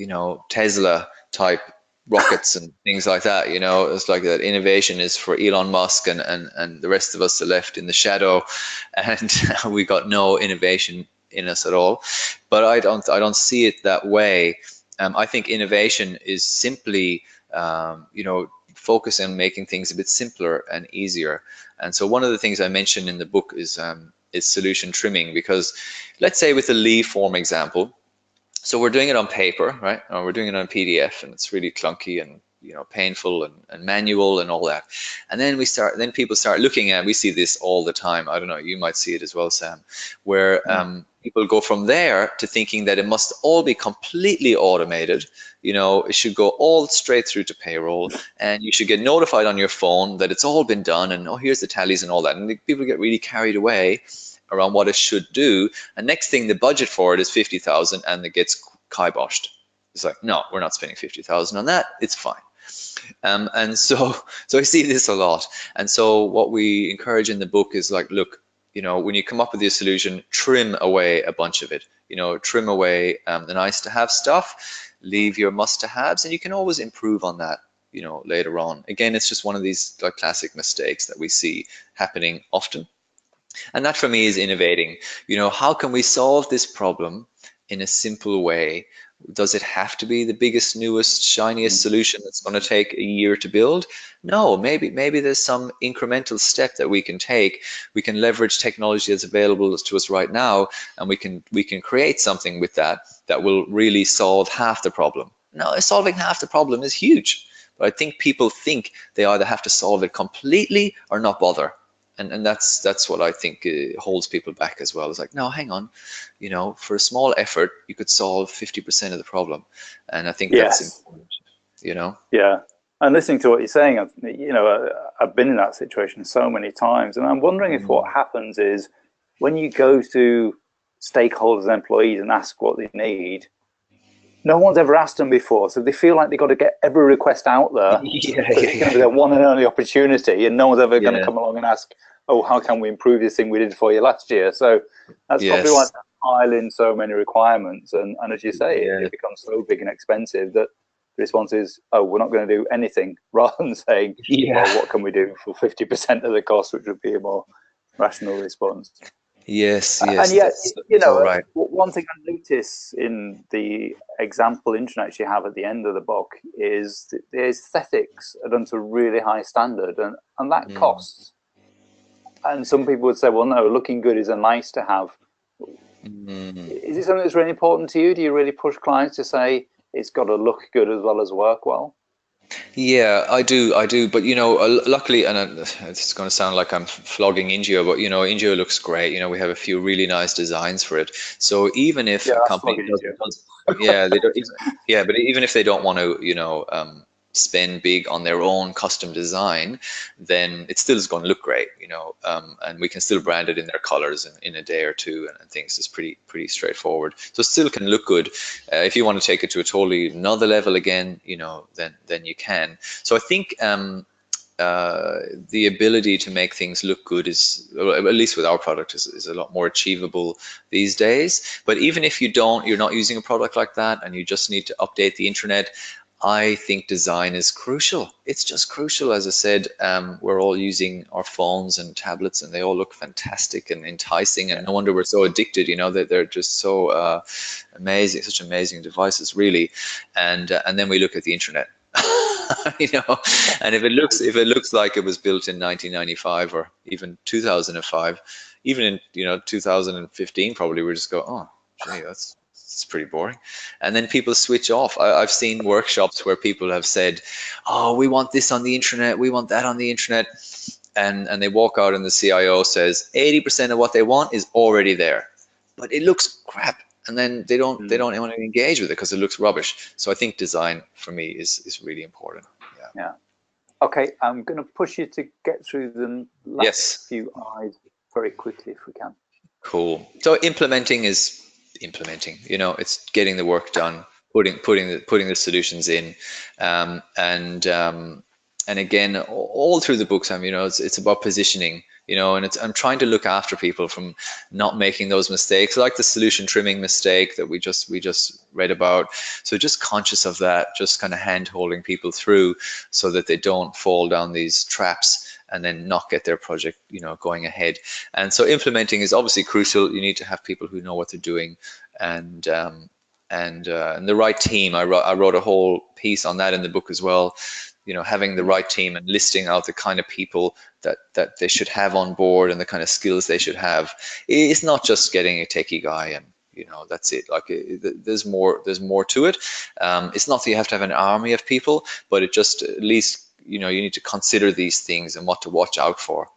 Tesla type rockets and things like that. It's like that innovation is for Elon Musk and the rest of us are left in the shadow, and we got no innovation in us at all. But I don't see it that way. I think innovation is simply focus on making things a bit simpler and easier. And so one of the things I mentioned in the book is solution trimming, because let's say with the leave form example, so we're doing it on paper, right? Or we're doing it on PDF, and it's really clunky and painful and manual and all that. And then people start looking at, we see this all the time. I don't know, you might see it as well, Sam, where people go from there to thinking that it must all be completely automated. It should go all straight through to payroll, and you should get notified on your phone that it's all been done, and here's the tallies and all that. And people get really carried away around what it should do, and next thing the budget for it is 50,000, and it gets kiboshed. It's like, no, we're not spending 50,000 on that. It's fine. And so I see this a lot. And so what we encourage in the book is like, look, when you come up with your solution, trim away a bunch of it. Trim away the nice to have stuff, leave your must to haves, and you can always improve on that later on. Again, it's just one of these like classic mistakes that we see happening often. And that for me is innovating. How can we solve this problem in a simple way? Does it have to be the biggest, newest, shiniest solution that's going to take a year to build? No, maybe there's some incremental step that we can take. We can leverage technology that's available to us right now, and we can create something with that will really solve half the problem. No, solving half the problem is huge. But I think people think they either have to solve it completely or not bother. And that's what I think holds people back as well. It's like, no, hang on, for a small effort, you could solve 50% of the problem. And I think that's important, Yeah. And listening to what you're saying, I've been in that situation so many times. And I'm wondering if what happens is when you go to stakeholders and employees and ask what they need, no one's ever asked them before, so they feel like they've got to get every request out there. It's going to be their one and only opportunity, and no one's ever going to come along and ask, oh, how can we improve this thing we did for you last year? So that's probably why they pile in so many requirements. And as you say, it becomes so big and expensive that the response is, oh, we're not going to do anything, rather than saying, well, what can we do for 50% of the cost, which would be a more rational response. Yes. And yet, right. One thing I notice in the example intranets you have at the end of the book is the aesthetics are done to a really high standard, and that costs. And some people would say, well, no, looking good is a nice to have. Is it something that's really important to you? Do you really push clients to say it's got to look good as well as work well? Yeah, I do. But, luckily, and it's going to sound like I'm flogging Ingeo, but, Ingeo looks great. We have a few really nice designs for it. So even if a company but even if they don't want to, spend big on their own custom design, then it still is going to look great, and we can still brand it in their colors in a day or two, and things is pretty straightforward. So it still can look good. If you want to take it to a totally another level again, then you can. So I think the ability to make things look good is, at least with our product, is a lot more achievable these days. But even if you're not using a product like that and you just need to update the intranet, I think design is crucial. It's just crucial. As I said, we're all using our phones and tablets, and they all look fantastic and enticing, and no wonder we're so addicted, that they're just so amazing, such amazing devices, really. And then we look at the internet. you know. And if it looks like it was built in 1995 or even 2005, even in 2015, probably we just go, oh, gee, it's pretty boring. And then people switch off. I've seen workshops where people have said, oh, we want this on the internet, we want that on the internet, and they walk out and the CIO says 80% of what they want is already there, but it looks crap. And then they don't want to engage with it because it looks rubbish. So I think design for me is really important. Yeah. Okay, I'm going to push you to get through the last few I's very quickly if we can. Cool. So implementing is implementing. It's getting the work done, putting the solutions in, and again, all through the books, it's about positioning. And I'm trying to look after people from not making those mistakes, like the solution trimming mistake that we just read about. So just conscious of that, just kind of hand holding people through so that they don't fall down these traps and then not get their project, going ahead. And so implementing is obviously crucial. You need to have people who know what they're doing, and the right team. I wrote a whole piece on that in the book as well. Having the right team and listing out the kind of people that they should have on board and the kind of skills they should have. It's not just getting a techie guy and that's it. Like there's more to it. It's not that you have to have an army of people, but it just at least you need to consider these things and what to watch out for.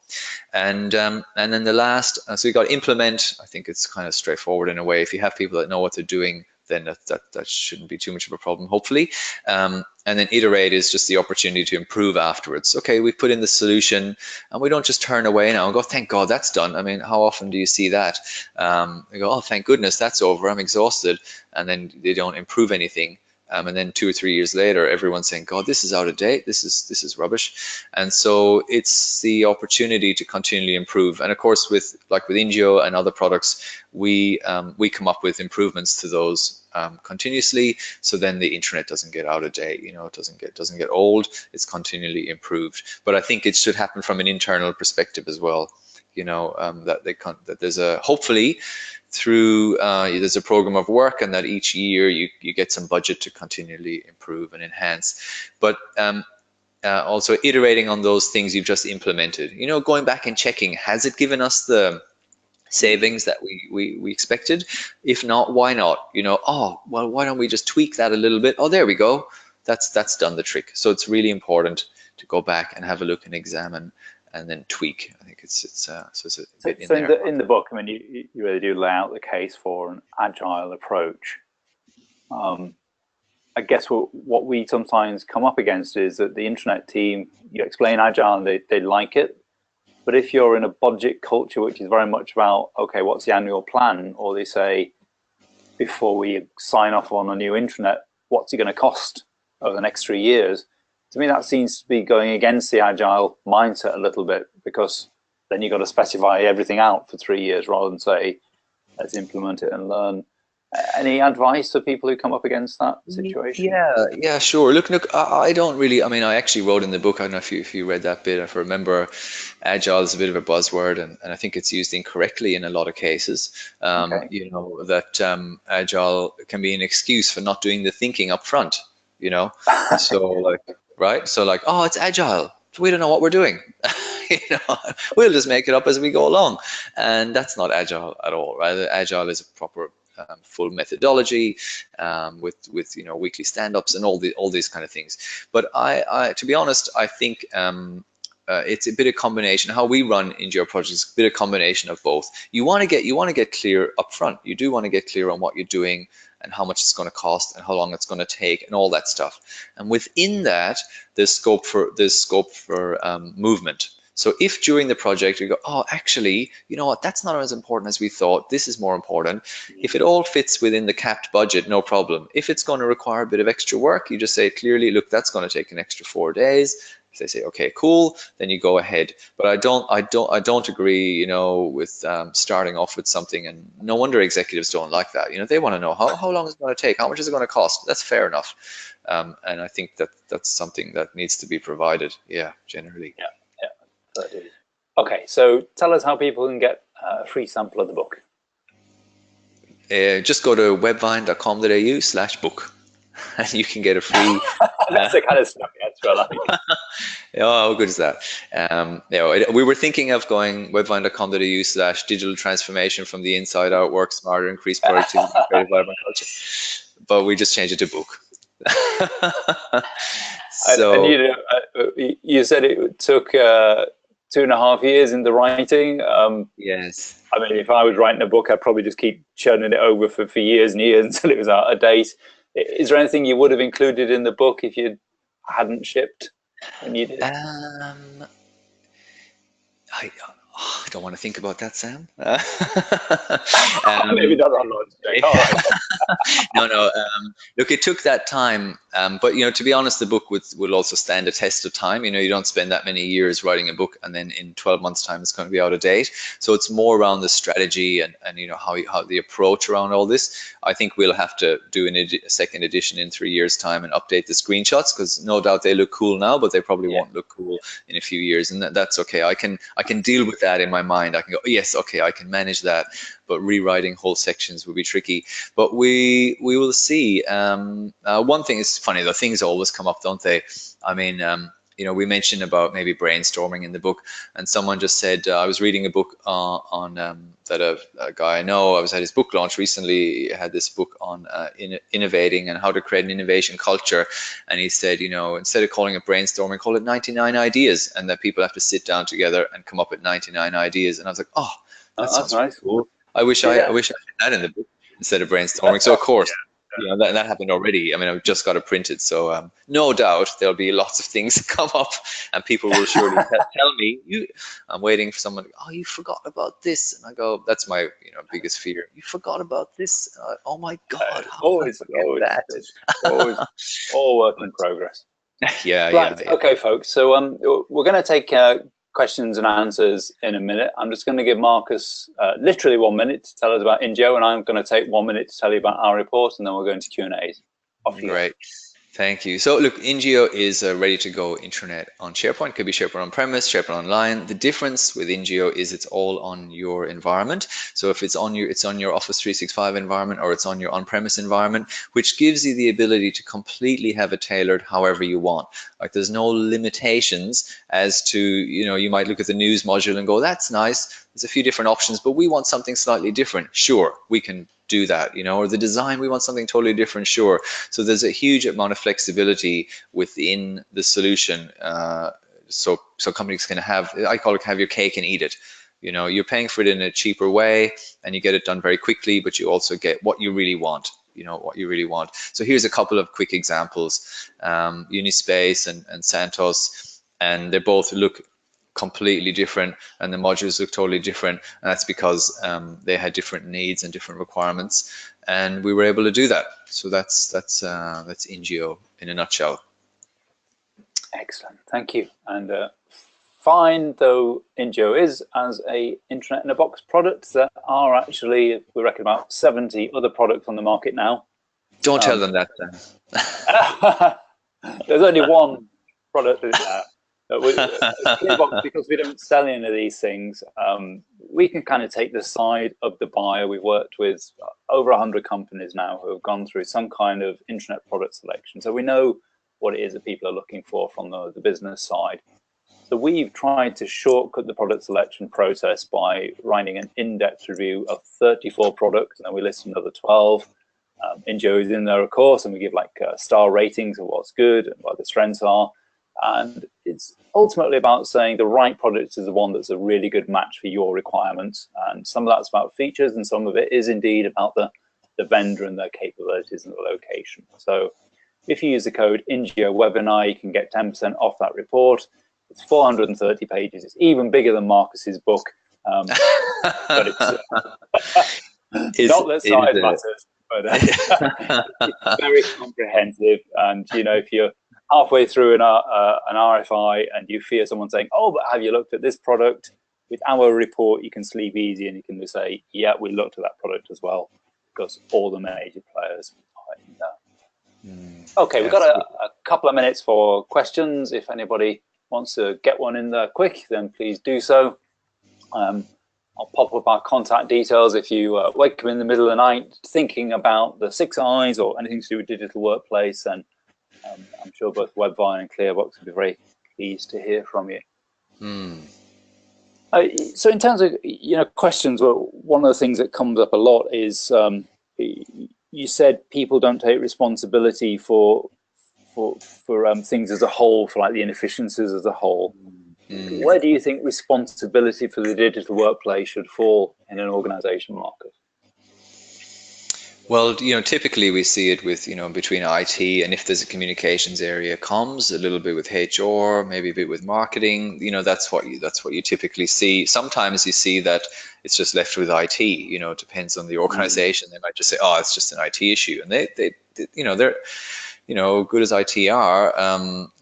And then the last, so you got implement. I think it's kind of straightforward in a way. If you have people that know what they're doing, then that shouldn't be too much of a problem, hopefully. And then iterate is just the opportunity to improve afterwards. Okay, we put in the solution and we don't just turn away now and go, thank God that's done. I mean, how often do you see that? They go, oh, thank goodness that's over, I'm exhausted. And then they don't improve anything. And then 2 or 3 years later, everyone's saying, God, this is out of date. This is rubbish. And so it's the opportunity to continually improve. And of course, with Ingeo and other products, we come up with improvements to those continuously. So then the internet doesn't get out of date. It doesn't get old. It's continually improved. But I think it should happen from an internal perspective as well. That there's a hopefully through there's a program of work, and that each year you get some budget to continually improve and enhance, but also iterating on those things you've just implemented, going back and checking, has it given us the savings that we expected? If not, why not? Oh, well, why don't we just tweak that a little bit? Oh, there we go. That's done the trick. So it's really important to go back and have a look and examine and then tweak. I think it's a bit in there. In the book, I mean, you really do lay out the case for an agile approach. I guess what we sometimes come up against is that the internet team, you explain agile and they like it, but if you're in a budget culture, which is very much about, okay, what's the annual plan? Or they say, before we sign off on a new intranet, what's it going to cost over the next 3 years? To me, that seems to be going against the agile mindset a little bit, because then you've got to specify everything out for 3 years rather than say, let's implement it and learn. Any advice to people who come up against that situation? Yeah, sure. Look, I don't really, I actually wrote in the book, I don't know if you read that bit, if I remember, agile is a bit of a buzzword, and I think it's used incorrectly in a lot of cases. Okay. That agile can be an excuse for not doing the thinking up front, so right? So oh, it's agile. We don't know what we're doing. We'll just make it up as we go along. And that's not agile at all, right? Agile is a proper full methodology with weekly stand-ups and all these kind of things. But I to be honest, I think it's a bit of combination. How we run Ingeo projects is a bit of combination of both. You want to get clear up front. You do want to get clear on what you're doing and how much it's going to cost and how long it's going to take and all that stuff. And within that, there's scope for movement. So if during the project you go, oh, actually, you know what, that's not as important as we thought, this is more important. If it all fits within the capped budget, no problem. If it's going to require a bit of extra work, you just say clearly, look, that's going to take an extra 4 days. If they say, okay, cool, then you go ahead. But I don't agree, with starting off with something, and no wonder executives don't like that. They want to know how long is it going to take, how much is it going to cost. That's fair enough, and I think that's something that needs to be provided. Yeah, generally. Yeah. Okay, so tell us how people can get a free sample of the book. Just go to webvine.com.au/book. and you can get a free. That's the kind of stuff extra like. Oh, how good is that? We were thinking of going webvine.com.au/digital transformation from the inside out, work smarter, increase productivity, creative vibrant culture, but we just changed it to book. So, and you said it took 2.5 years in the writing. yes. I mean, if I was writing a book, I'd probably just keep churning it over for years and years until it was out of date. Is there anything you would have included in the book if you hadn't shipped when you did? I don't want to think about that, Sam. Maybe not on launch day. All right. No. Look, it took that time, but to be honest, the book will also stand a test of time. You don't spend that many years writing a book, and then in 12 months' time, it's going to be out of date. So it's more around the strategy and how the approach around all this. I think we'll have to do a second edition in 3 years' time and update the screenshots, because no doubt they look cool now, but they probably won't look cool in a few years, and that's okay. I can deal with that in my mind. I can go, yes, okay, I can manage that, but rewriting whole sections will be tricky. But we will see. One thing is funny though, things always come up, don't they? I mean, we mentioned about maybe brainstorming in the book, and someone just said, I was reading a book on that a guy I know, I was at his book launch recently, he had this book on innovating and how to create an innovation culture, and he said, instead of calling it brainstorming, call it 99 ideas, and that people have to sit down together and come up with 99 ideas. And I was like, oh, that sounds nice. Cool. I wish I had that in the book instead of brainstorming. So of course, that happened already. I mean, I've just got it printed, so no doubt there'll be lots of things that come up, and people will surely tell me. I'm waiting for someone. Oh, you forgot about this, and I go, that's my biggest fear. You forgot about this. Oh my God! Always that. Always all work in progress. Yeah. Okay, folks. So we're going to take questions and answers in a minute. I'm just going to give Marcus literally 1 minute to tell us about Ingeo, and I'm going to take 1 minute to tell you about our report, and then we'll go into Q&As. Great. Thank you. So look, Ingeo is a ready-to-go intranet on SharePoint. It could be SharePoint on-premise, SharePoint online. The difference with Ingeo is it's all on your environment. So if it's on your Office 365 environment, or it's on your on-premise environment, which gives you the ability to completely have it tailored however you want. Like, there's no limitations as to, you might look at the news module and go, that's nice. There's a few different options, but we want something slightly different. Sure, we can do that, or the design, we want something totally different. Sure. So there's a huge amount of flexibility within the solution. So companies can have, I call it, have your cake and eat it. You're paying for it in a cheaper way, and you get it done very quickly, but you also get what you really want. What you really want. So here's a couple of quick examples. Unispace and Santos, and they both look completely different, and the modules look totally different, and that's because they had different needs and different requirements, and we were able to do that. So that's Ingeo in a nutshell. Excellent, thank you. And fine though Ingeo is as a Internet in a Box product, there are actually, we reckon, about 70 other products on the market now. Don't tell them that then. There's only one product because we don't sell any of these things. We can kind of take the side of the buyer. We've worked with over 100 companies now who have gone through some kind of internet product selection, so we know what it is that people are looking for from the business side. So we've tried to shortcut the product selection process by writing an in-depth review of 34 products, and then we list another 12. Ingeo is in there, of course, and we give star ratings of what's good and what the strengths are. And it's ultimately about saying the right product is the one that's a really good match for your requirements. And some of that's about features, and some of it is indeed about the vendor and their capabilities and the location. So if you use the code Ingeo webinar, you can get 10% off that report. It's 430 pages. It's even bigger than Marcus's book. But it's not that size matters, but it's very comprehensive. And if you're halfway through an RFI and you fear someone saying, oh, but have you looked at this product? With our report, you can sleep easy, and you can just say, yeah, we looked at that product as well, because all the major players are in there. Okay, we've got a couple of minutes for questions. If anybody wants to get one in there quick, then please do so. I'll pop up our contact details if you wake up in the middle of the night thinking about the 6 Eyes or anything to do with digital workplace, and I'm sure both Webvine and Clearbox will be very pleased to hear from you. So in terms of questions, well, one of the things that comes up a lot is you said people don't take responsibility for things as a whole, for like the inefficiencies as a whole. Where do you think responsibility for the digital workplace should fall in an organization, Marcus? Well, typically we see it with, between IT, and if there's a communications area, comms, a little bit with HR, maybe a bit with marketing. That's what you typically see. Sometimes you see that it's just left with IT. It depends on the organization. They might just say, "Oh, it's just an IT issue," and they're good as IT are,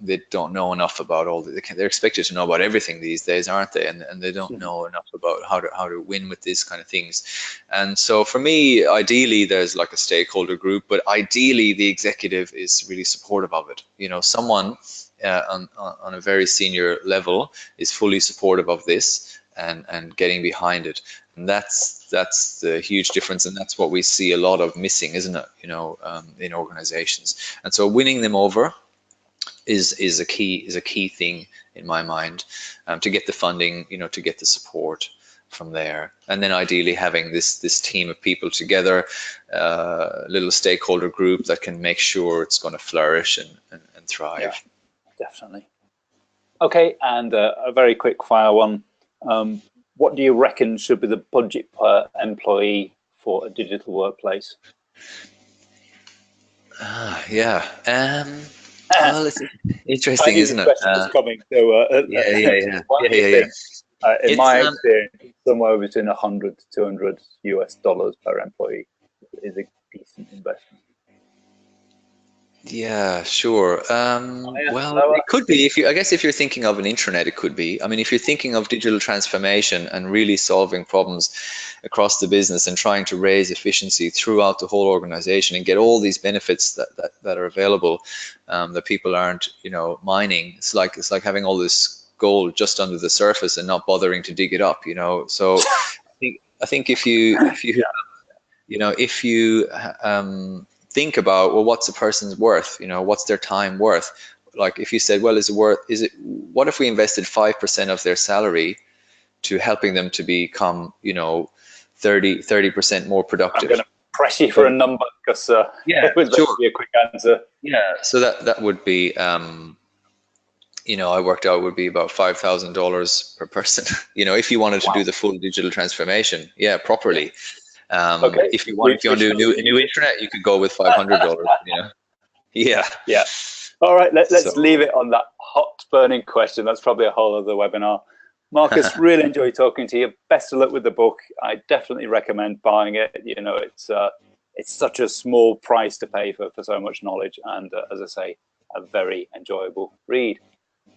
they don't know enough about they're expected to know about everything these days, aren't they? And they don't know enough about how to win with these kind of things. And so for me, ideally, there's like a stakeholder group, but ideally the executive is really supportive of it. Someone on a very senior level is fully supportive of this and getting behind it. And that's the huge difference, and that's what we see a lot of missing, isn't it? In organizations. And so winning them over is a key thing in my mind, to get the funding, to get the support from there, and then ideally having this team of people together, a little stakeholder group that can make sure it's going to flourish and thrive. Yeah, definitely. Okay, and a very quick fire one. What do you reckon should be the budget per employee for a digital workplace? Yeah. Well, it's interesting, isn't it? Questions coming. So, yeah. In my experience, somewhere between 100 to 200 US dollars per employee is a decent investment. Yeah, sure. Well, it could be I guess if you're thinking of an intranet, it could be. I mean, if you're thinking of digital transformation and really solving problems across the business and trying to raise efficiency throughout the whole organization and get all these benefits that are available, that people aren't, mining. It's like having all this gold just under the surface and not bothering to dig it up, So I think if you think about, well, what's a person's worth? What's their time worth? Like if you said, well, what if we invested 5% of their salary to helping them to become, 30% more productive? I'm going to press you for a number because it was sure. Be a quick answer. Yeah, so that would be, I worked out it would be about $5,000 per person. If you wanted to do the full digital transformation, properly. Okay. If you want to do a new internet, you could go with $500. Yeah. All right, let's leave it on that hot burning question. That's probably a whole other webinar. Marcus, really enjoyed talking to you. Best of luck with the book. I definitely recommend buying it. It's such a small price to pay for so much knowledge, and as I say, a very enjoyable read.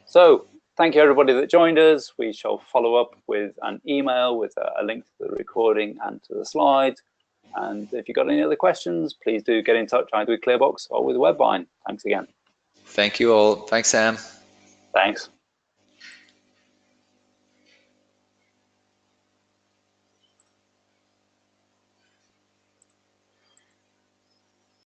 So thank you everybody that joined us. We shall follow up with an email with a link to the recording and to the slides. And if you've got any other questions, please do get in touch either with Clearbox or with Webvine. Thanks again. Thank you all. Thanks, Sam. Thanks.